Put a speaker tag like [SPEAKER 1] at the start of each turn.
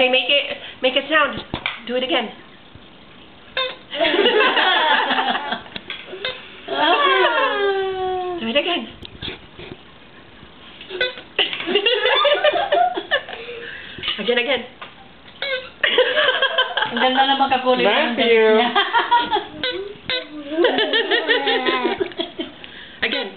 [SPEAKER 1] Okay, make a sound. Do it again. Do it again. Again.
[SPEAKER 2] Ang ganda naman kakulit ng
[SPEAKER 3] Matthew.
[SPEAKER 2] niya.
[SPEAKER 1] Again.